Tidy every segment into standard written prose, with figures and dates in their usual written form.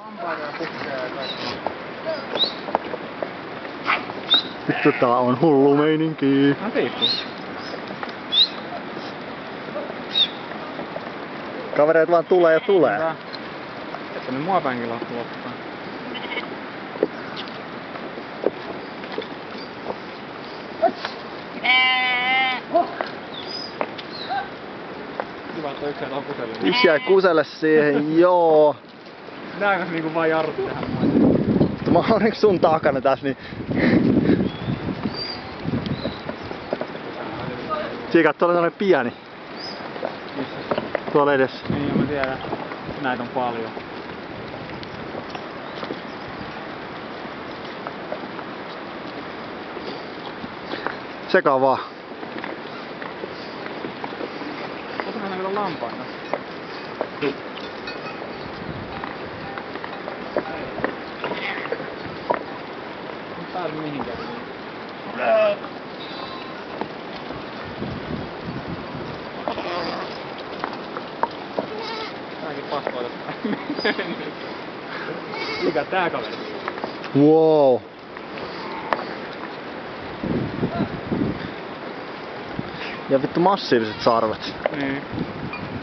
Lampaita ja kukkeja ja kaikkea. Vittu, tää on hullu meininki. No tiippu. Kavereet vaan tulee ja tulee. Hyvä. Että me mua päinkin loppuu. Kiva, että yksi jäi kuselle. Yksi jäi kuselle siihen, joo. Nääkäs niinku vaan jarrutti tähän mua. Mutta mä oon onneksi sun takana tässä, niin... Siika, tuolla on pieni. Missä? Tuolla edessä. Niin, mä tiedän. Näitä on paljon. Sekaa vaan. Otahan näitä vielä lampaita. En pääse mihinkään. Tääkin pakko tästä. Mikä tää kaveri? Wow. Ja vittu massiiviset sarvet. Niin.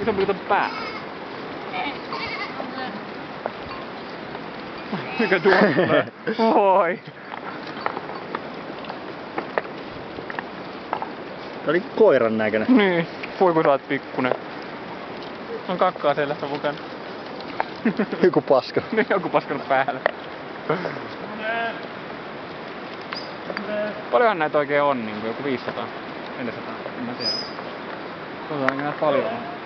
Isompi kuin pää. Mikä tuo tulee? Voi. Tää oli koiran näköinen. Niin. Voi kun sä oot pikkunen. On kakkaa selässä mukana. Joku paska. Niin joku paskanut päälle. Paljonhan näitä oikein on, niin joku 500. 400, en mä tiedä. Toivotaan näitä paljon on.